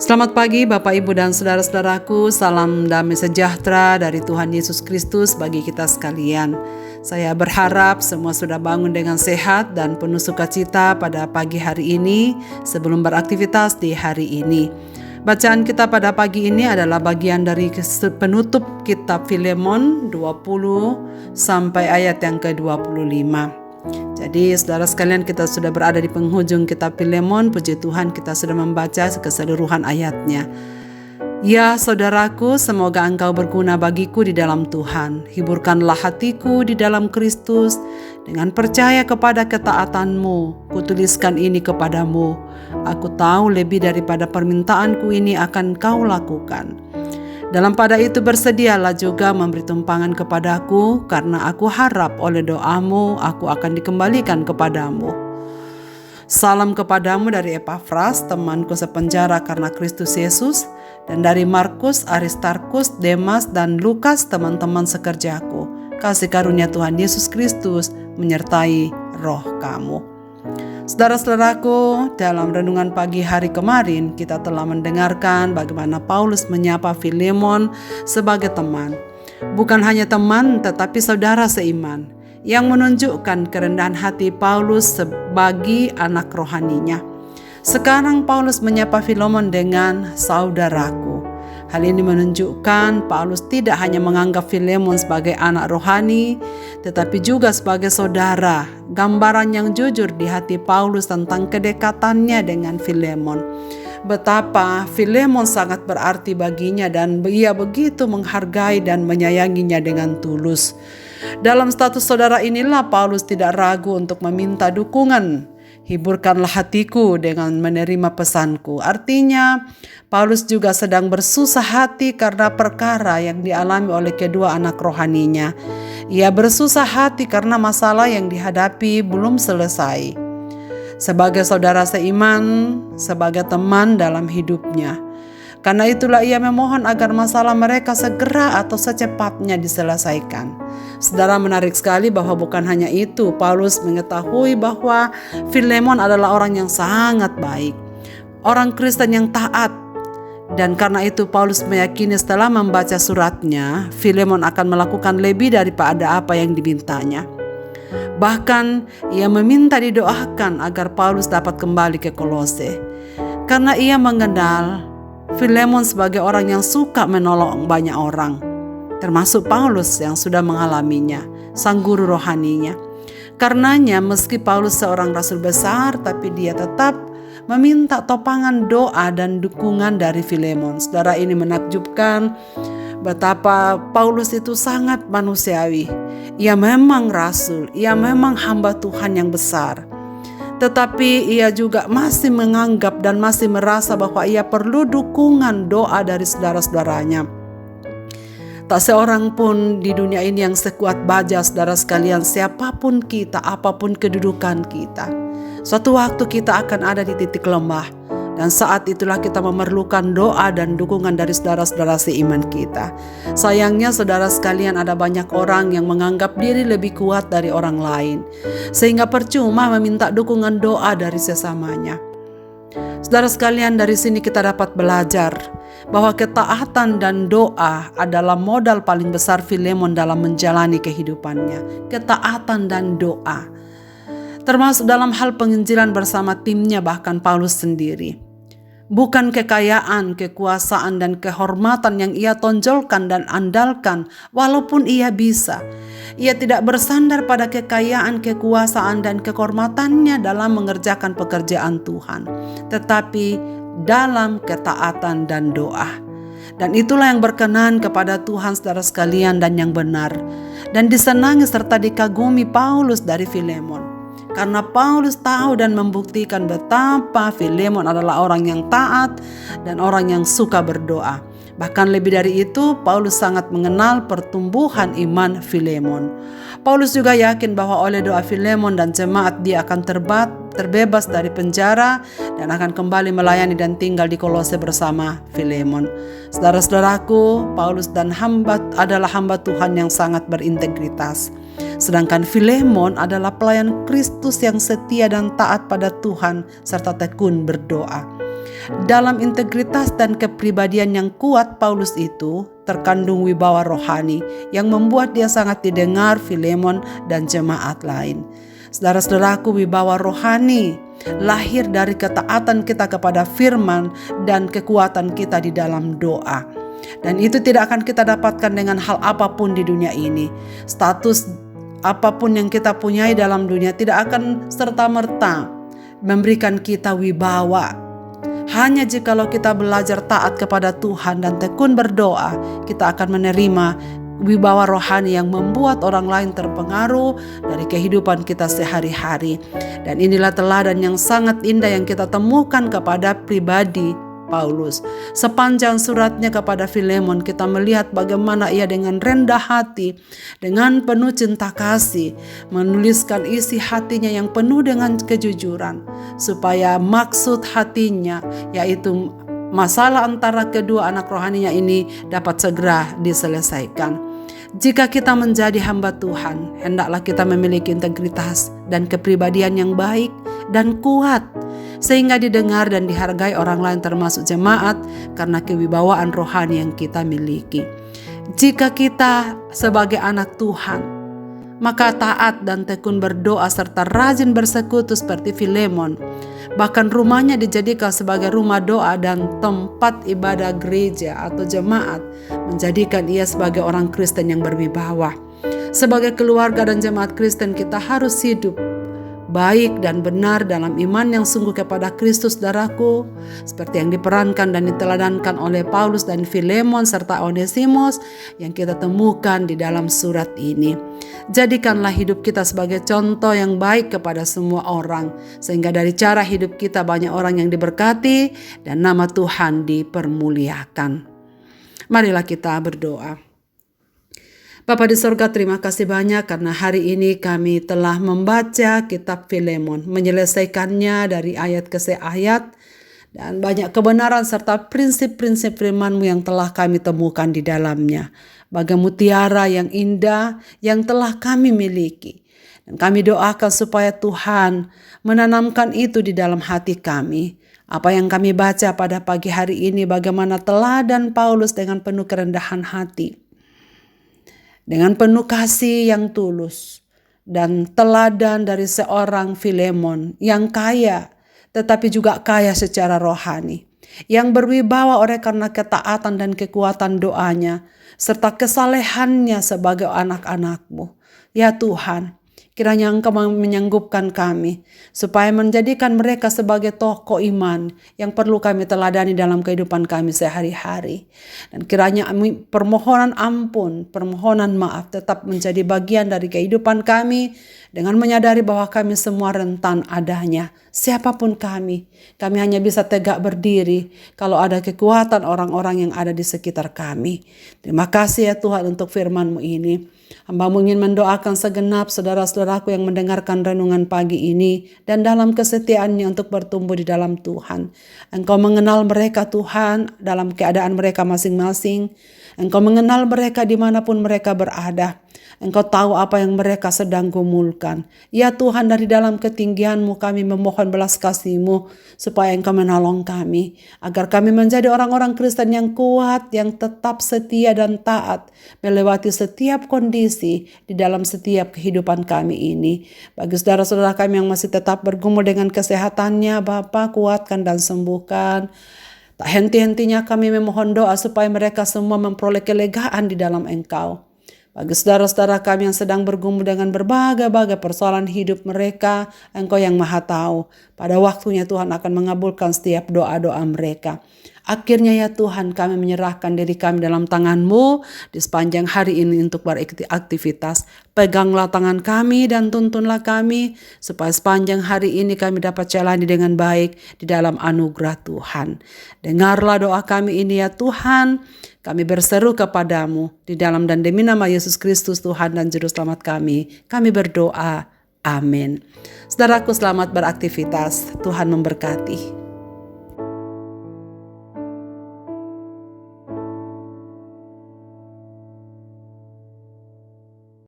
Selamat pagi Bapak Ibu dan saudara-saudaraku, salam damai sejahtera dari Tuhan Yesus Kristus bagi kita sekalian. Saya berharap semua sudah bangun dengan sehat dan penuh sukacita pada pagi hari ini sebelum beraktivitas di hari ini. Bacaan kita pada pagi ini adalah bagian dari penutup kitab Filemon 20 sampai ayat yang ke-25. Jadi saudara sekalian, kita sudah berada di penghujung kitab Filemon. Puji Tuhan, kita sudah membaca keseluruhan ayatnya. Ya saudaraku, semoga engkau berguna bagiku di dalam Tuhan. Hiburkanlah hatiku di dalam Kristus dengan percaya kepada ketaatanmu. Kutuliskan ini kepadamu. Aku tahu lebih daripada permintaanku ini akan kau lakukan. Dalam pada itu bersedialah juga memberi tumpangan kepadaku, karena aku harap oleh doamu aku akan dikembalikan kepadamu. Salam kepadamu dari Epafras, temanku sepenjara karena Kristus Yesus, dan dari Markus, Aristarkus, Demas, dan Lukas, teman-teman sekerjaku. Kasih karunia Tuhan Yesus Kristus menyertai roh kamu. Saudara-saudaraku, dalam renungan pagi hari kemarin kita telah mendengarkan bagaimana Paulus menyapa Filemon sebagai teman. Bukan hanya teman tetapi saudara seiman, yang menunjukkan kerendahan hati Paulus sebagai anak rohaninya. Sekarang Paulus menyapa Filemon dengan saudaraku. Hal ini menunjukkan Paulus tidak hanya menganggap Filemon sebagai anak rohani, tetapi juga sebagai saudara. Gambaran yang jujur di hati Paulus tentang kedekatannya dengan Filemon. Betapa Filemon sangat berarti baginya dan ia begitu menghargai dan menyayanginya dengan tulus. Dalam status saudara inilah Paulus tidak ragu untuk meminta dukungan. Hiburkanlah hatiku dengan menerima pesanku. Artinya, Paulus juga sedang bersusah hati karena perkara yang dialami oleh kedua anak rohaninya. Ia bersusah hati karena masalah yang dihadapi belum selesai. Sebagai saudara seiman, sebagai teman dalam hidupnya. Karena itulah ia memohon agar masalah mereka segera atau secepatnya diselesaikan. Saudara, menarik sekali bahwa bukan hanya itu, Paulus mengetahui bahwa Filemon adalah orang yang sangat baik, orang Kristen yang taat. Dan karena itu Paulus meyakini setelah membaca suratnya, Filemon akan melakukan lebih daripada apa yang dimintanya. Bahkan ia meminta didoakan agar Paulus dapat kembali ke Kolose. Karena ia mengenal Filemon sebagai orang yang suka menolong banyak orang, termasuk Paulus yang sudah mengalaminya, sang guru rohaninya. Karenanya meski Paulus seorang rasul besar, tapi dia tetap meminta topangan doa dan dukungan dari Filemon. Saudara, ini menakjubkan betapa Paulus itu sangat manusiawi. Ia memang rasul, ia memang hamba Tuhan yang besar. Tetapi ia juga masih menganggap dan masih merasa bahwa ia perlu dukungan doa dari saudara-saudaranya. Tak seorang pun di dunia ini yang sekuat baja, saudara sekalian, siapapun kita, apapun kedudukan kita. Suatu waktu kita akan ada di titik lemah. Dan saat itulah kita memerlukan doa dan dukungan dari saudara-saudara seiman kita. Sayangnya saudara sekalian, ada banyak orang yang menganggap diri lebih kuat dari orang lain, sehingga percuma meminta dukungan doa dari sesamanya. Saudara sekalian, dari sini kita dapat belajar bahwa ketaatan dan doa adalah modal paling besar Filemon dalam menjalani kehidupannya. Ketaatan dan doa, termasuk dalam hal penginjilan bersama timnya, bahkan Paulus sendiri. Bukan kekayaan, kekuasaan, dan kehormatan yang ia tonjolkan dan andalkan, walaupun ia bisa. Ia tidak bersandar pada kekayaan, kekuasaan, dan kehormatannya dalam mengerjakan pekerjaan Tuhan, tetapi dalam ketaatan dan doa. Dan itulah yang berkenan kepada Tuhan, saudara sekalian, dan yang benar. Dan disenangi serta dikagumi Paulus dari Filemon. Karena Paulus tahu dan membuktikan betapa Filemon adalah orang yang taat dan orang yang suka berdoa. Bahkan lebih dari itu, Paulus sangat mengenal pertumbuhan iman Filemon. Paulus juga yakin bahwa oleh doa Filemon dan jemaat dia akan terbebas dari penjara dan akan kembali melayani dan tinggal di Kolose bersama Filemon. Saudara-saudaraku, Paulus dan adalah hamba Tuhan yang sangat berintegritas. Sedangkan Filemon adalah pelayan Kristus yang setia dan taat pada Tuhan serta tekun berdoa. Dalam integritas dan kepribadian yang kuat Paulus itu terkandung wibawa rohani yang membuat dia sangat didengar Filemon dan jemaat lain. Saudara-saudaraku, wibawa rohani lahir dari ketaatan kita kepada firman dan kekuatan kita di dalam doa. Dan itu tidak akan kita dapatkan dengan hal apapun di dunia ini. Status apapun yang kita punyai dalam dunia tidak akan serta-merta memberikan kita wibawa. Hanya jikalau kita belajar taat kepada Tuhan dan tekun berdoa, kita akan menerima wibawa rohani yang membuat orang lain terpengaruh dari kehidupan kita sehari-hari. Dan inilah teladan yang sangat indah yang kita temukan kepada pribadi Paulus. Sepanjang suratnya kepada Filemon, kita melihat bagaimana ia dengan rendah hati, dengan penuh cinta kasih, menuliskan isi hatinya yang penuh dengan kejujuran, supaya maksud hatinya, yaitu masalah antara kedua anak rohaninya ini, dapat segera diselesaikan. Jika kita menjadi hamba Tuhan, hendaklah kita memiliki integritas dan kepribadian yang baik dan kuat, sehingga didengar dan dihargai orang lain termasuk jemaat karena kewibawaan rohani yang kita miliki. Jika kita sebagai anak Tuhan, maka taat dan tekun berdoa serta rajin bersekutu seperti Filemon. Bahkan rumahnya dijadikan sebagai rumah doa dan tempat ibadah gereja atau jemaat, menjadikan ia sebagai orang Kristen yang berwibawa. Sebagai keluarga dan jemaat Kristen, kita harus hidup baik dan benar dalam iman yang sungguh kepada Kristus darahku, seperti yang diperankan dan diteladankan oleh Paulus dan Filemon serta Onesimus yang kita temukan di dalam surat ini. Jadikanlah hidup kita sebagai contoh yang baik kepada semua orang, sehingga dari cara hidup kita banyak orang yang diberkati dan nama Tuhan dipermuliakan. Marilah kita berdoa. Bapa di sorga, terima kasih banyak karena hari ini kami telah membaca kitab Filemon, menyelesaikannya dari ayat ke ayat, dan banyak kebenaran serta prinsip-prinsip firman-Mu yang telah kami temukan di dalamnya. Bagai mutiara yang indah yang telah kami miliki. Dan kami doakan supaya Tuhan menanamkan itu di dalam hati kami. Apa yang kami baca pada pagi hari ini, bagaimana teladan Paulus dengan penuh kerendahan hati, dengan penuh kasih yang tulus, dan teladan dari seorang Filemon yang kaya, tetapi juga kaya secara rohani, yang berwibawa oleh karena ketaatan dan kekuatan doanya, serta kesalehannya sebagai anak-anak-Mu. Ya Tuhan, kiranya Engkau menyanggupkan kami, supaya menjadikan mereka sebagai tokoh iman yang perlu kami teladani dalam kehidupan kami sehari-hari. Dan kiranya permohonan ampun, permohonan maaf tetap menjadi bagian dari kehidupan kami, dengan menyadari bahwa kami semua rentan adanya. Siapapun kami hanya bisa tegak berdiri kalau ada kekuatan orang-orang yang ada di sekitar kami. Terima kasih ya Tuhan untuk firman-Mu ini. Hamba-Mu ingin mendoakan segenap saudara-saudaraku yang mendengarkan renungan pagi ini, dan dalam kesetiaannya untuk bertumbuh di dalam Tuhan. Engkau mengenal mereka Tuhan dalam keadaan mereka masing-masing. Engkau mengenal mereka dimanapun mereka berada. Engkau tahu apa yang mereka sedang gumulkan. Ya Tuhan, dari dalam ketinggian-Mu kami memohon belas kasih-Mu supaya Engkau menolong kami, agar kami menjadi orang-orang Kristen yang kuat, yang tetap setia dan taat, melewati setiap kondisi di dalam setiap kehidupan kami ini. Bagi saudara-saudara kami yang masih tetap bergumul dengan kesehatannya, Bapa, kuatkan dan sembuhkan. Tak henti-hentinya kami memohon doa supaya mereka semua memperoleh kelegaan di dalam Engkau. Bagi saudara-saudara kami yang sedang bergumul dengan berbagai-bagai persoalan hidup mereka, Engkau yang Maha Tahu. Pada waktunya Tuhan akan mengabulkan setiap doa-doa mereka. Akhirnya ya Tuhan, kami menyerahkan diri kami dalam tangan-Mu di sepanjang hari ini untuk beraktivitas. Peganglah tangan kami dan tuntunlah kami, supaya sepanjang hari ini kami dapat jalani dengan baik di dalam anugerah Tuhan. Dengarlah doa kami ini ya Tuhan. Kami berseru kepadamu di dalam dan demi nama Yesus Kristus Tuhan dan Juru Selamat kami. Kami berdoa. Amin. Saudaraku, selamat beraktivitas. Tuhan memberkati.